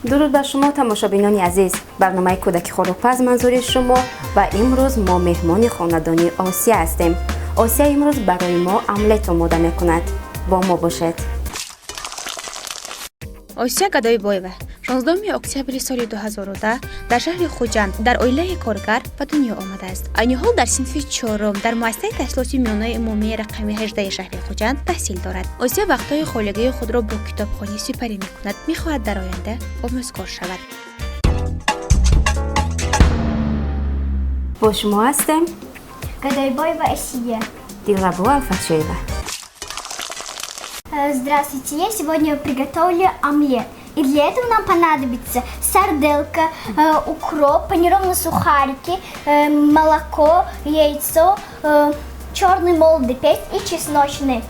درود بر شما تماشابینان عزیز. برنامه کودکی خورکپز منظور شما و امروز ما مهمان خاندانی آسیا هستیم. آسیا امروز برای ما املت آماده میکند. با ما باشید. آسیا گدایبایوه 16 اکتبر سال 2010 در شهر خوجند در عائله کارگر به دنیا آمده است. این حال در صنف 4 در مؤسسه تحصیلاتی میانه عمومی رقم 18 شهر خوجند تحصیل دارد. آسیا وقتهای خالگی خود را با کتابخوانی سپری میکند. میخواهد در آینده آموزگار شود. با شما هستیم Гадайбаева Асия. Дилрабова Фатшеева. Здравствуйте, я сегодня приготовлю омлет. И для этого нам понадобится сарделка, укроп, панированные сухарики, молоко, яйцо, черный молотый перец и чесночный.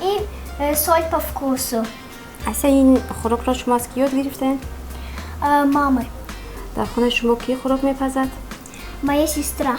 И соль по вкусу. Асия, این خوراک را شما از کی یاد گرفتین؟ Мамы. در خانه شما کی خوراک میپزد؟ Моя сестра.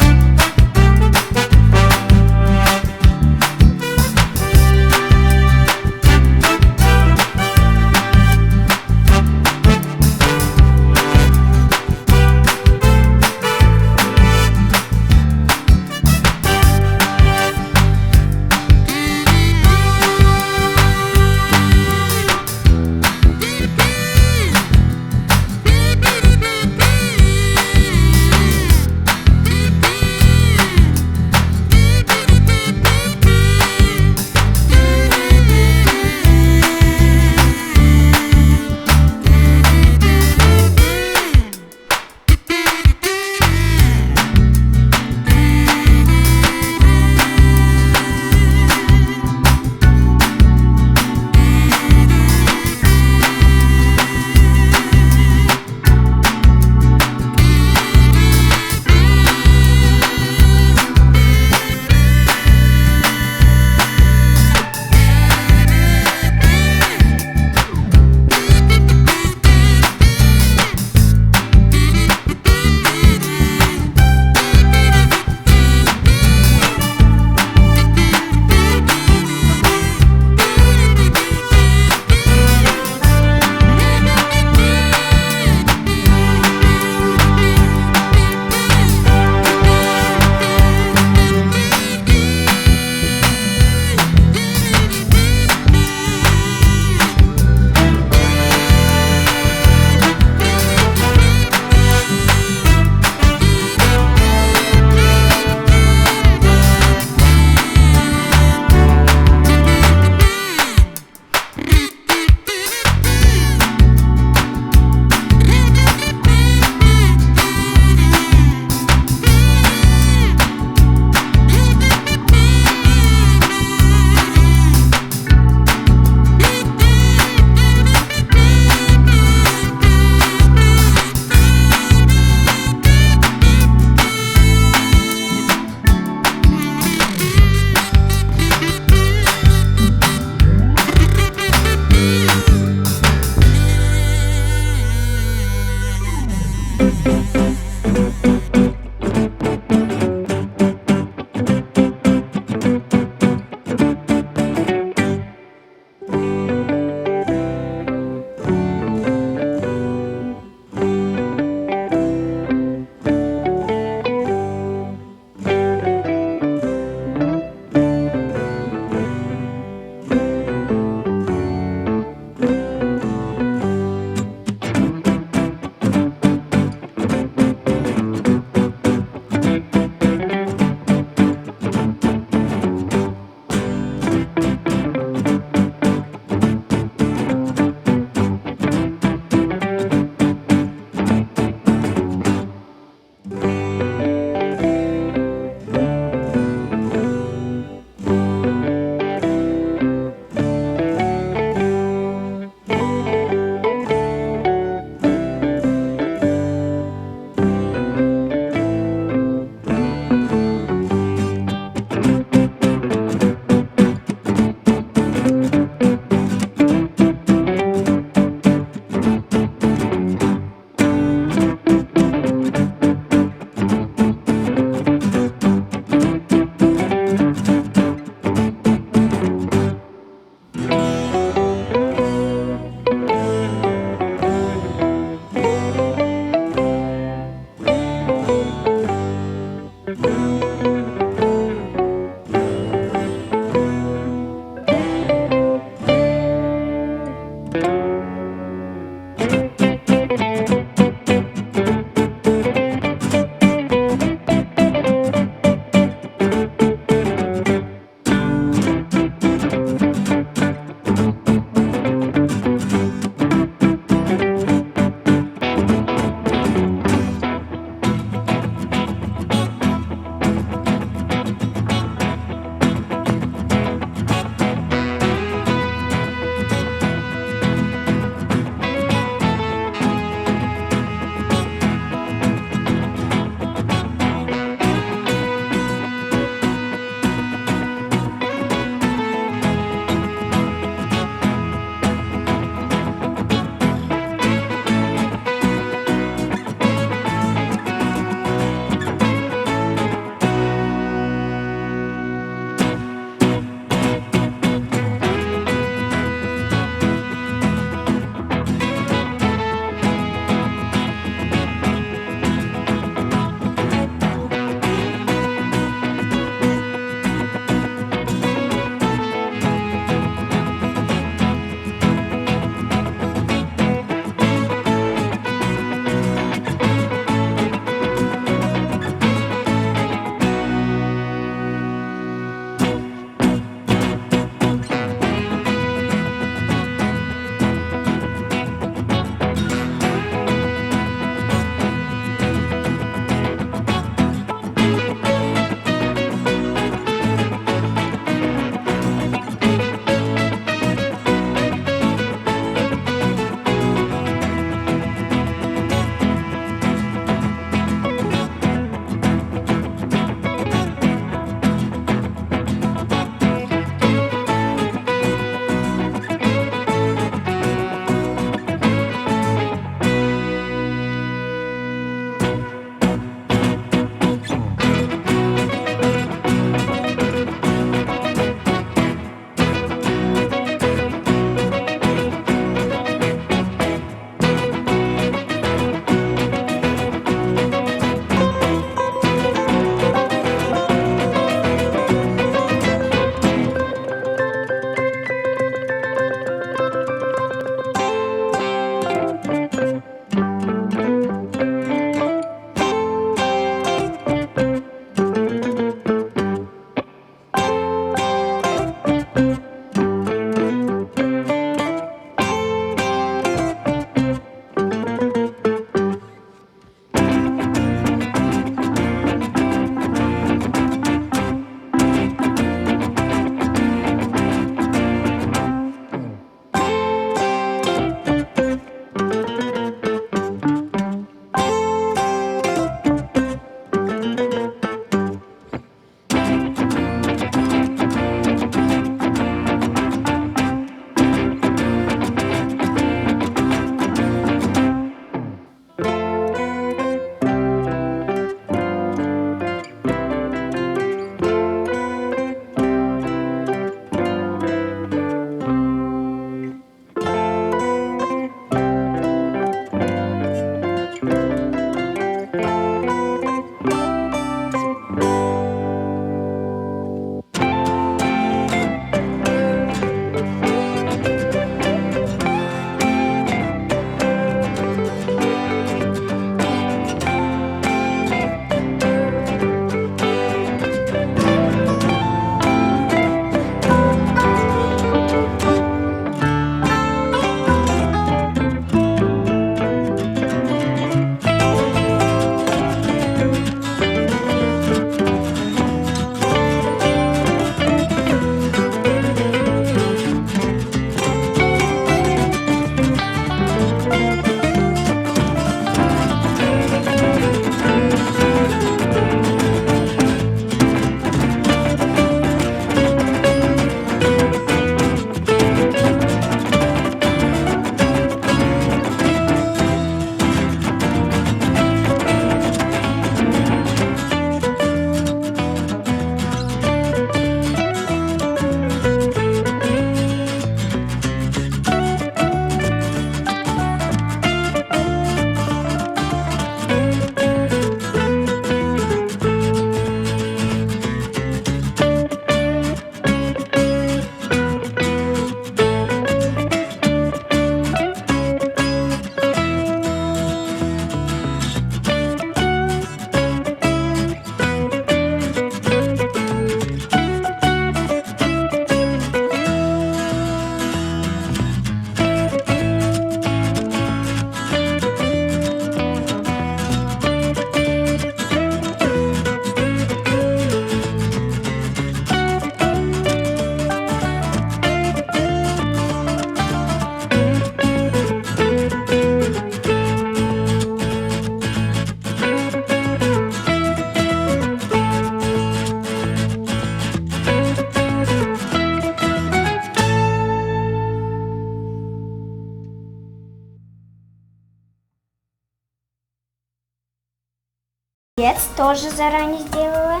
Огурец тоже заранее сделала.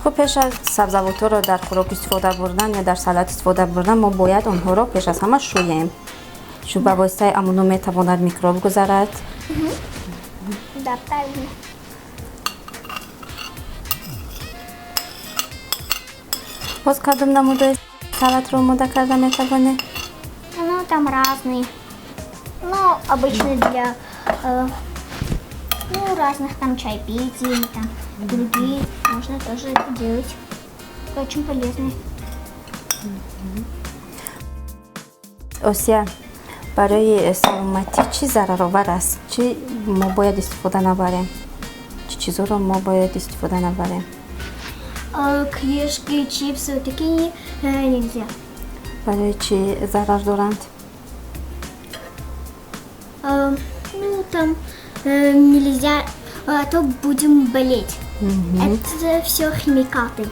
خب پیش از سبزیجات رو در خوراک استفاده بردن یا در سالاد استفاده بردن ما باید آنها را پیش از همه شوییم. چون به واسطه امونو میتواند میکروب گذارد. Да, правильно. باز کدام نمود سالاد رو آماده کرده میتوانه؟ Ну, там разные. Но обычно для разных там чайпитий, там другие можно тоже это делать. Это очень полезно. آسیا برای سلامتی چی ضررآور است؟ چی ما باید استفاده نبریم؟ چی چیزا رو ما باید استفاده نبریم؟ Крешки, чипсы, такие нельзя. برای چی ضرر دارند؟ Ну, там нельзя, а то будем болеть. Это все химикаты.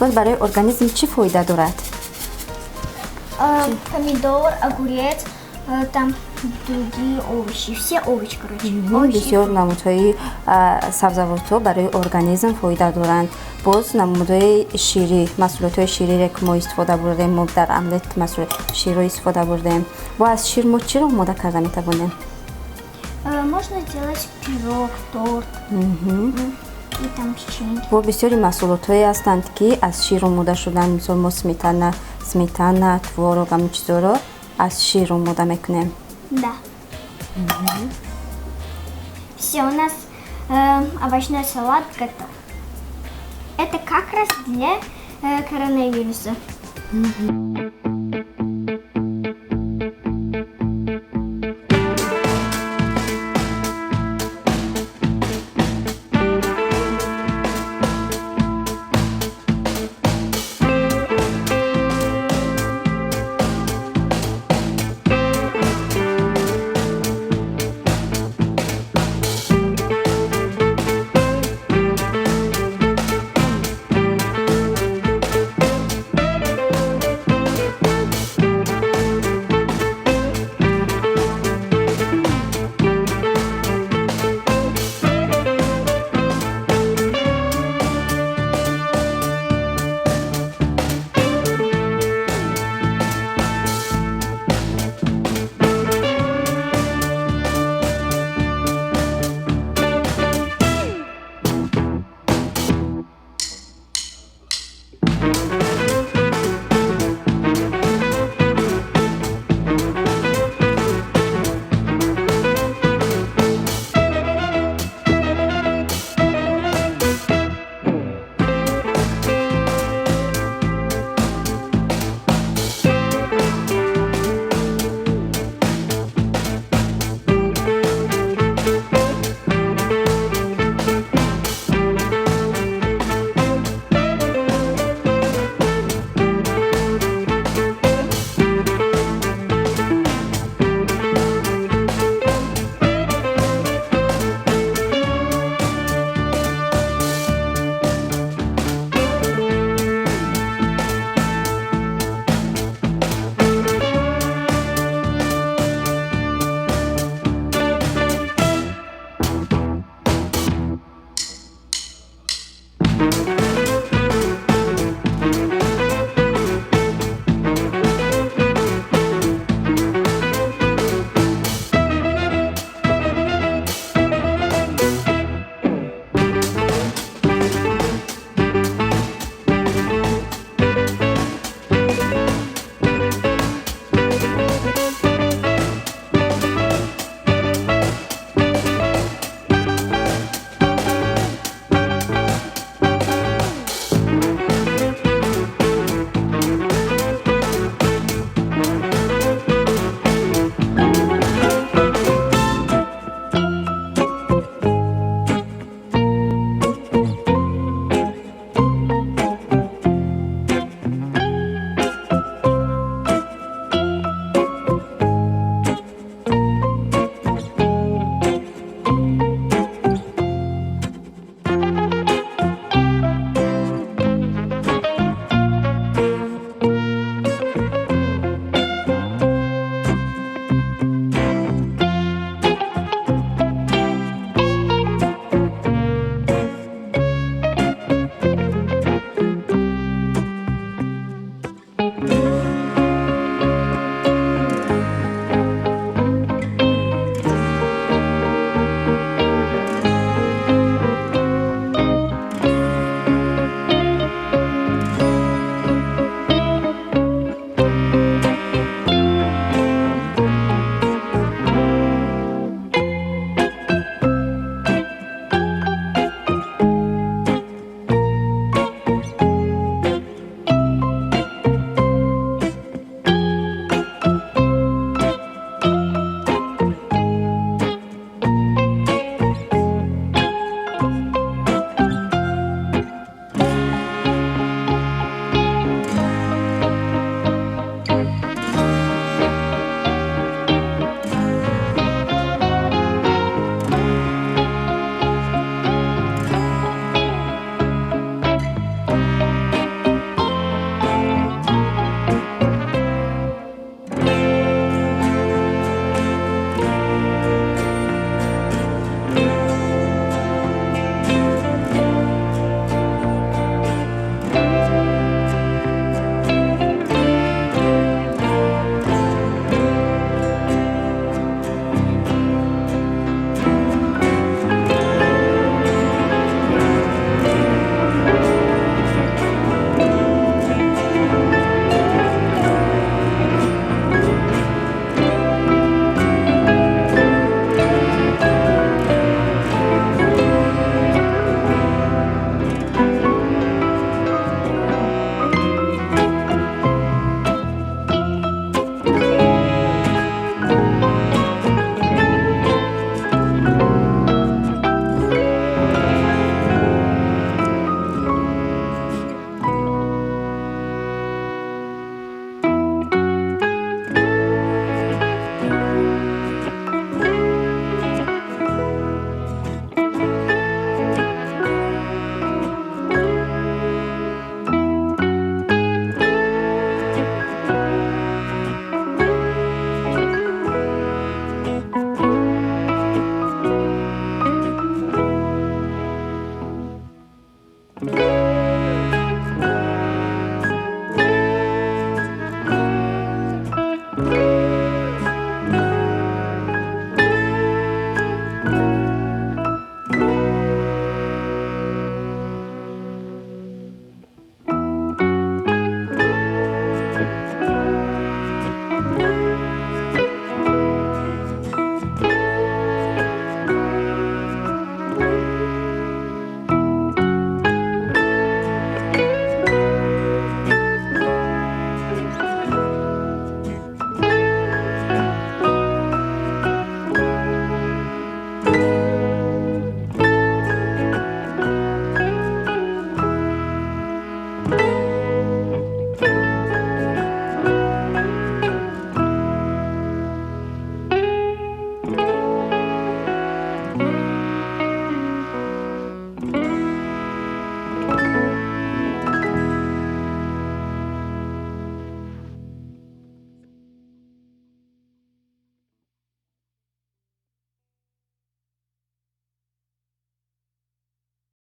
باز برای ارگانیسم چی فایده دارد؟ Помидор, огурец, там другие овощи. Все овощи, короче. Овощи. بسیار نمودهای سبزیجات برای ارگانیسم فایده دارند. باز نمودهای شیری، محصولات شیری را که ما استفاده بردیم، ما در املت محصول شیر را استفاده بردیم. با از شیر ما چی را آماده کرده میتوانیم؟ Можно делать пирог, торт и там печенье. و بسیاری محصولات هستند که از شیر آماده شدن، مثل ما سمیتانه، تворог، همین چیزا را از شیر آماده میکنیم. Да. Все, у нас овощной салат готов. Это как раз для коронавируса.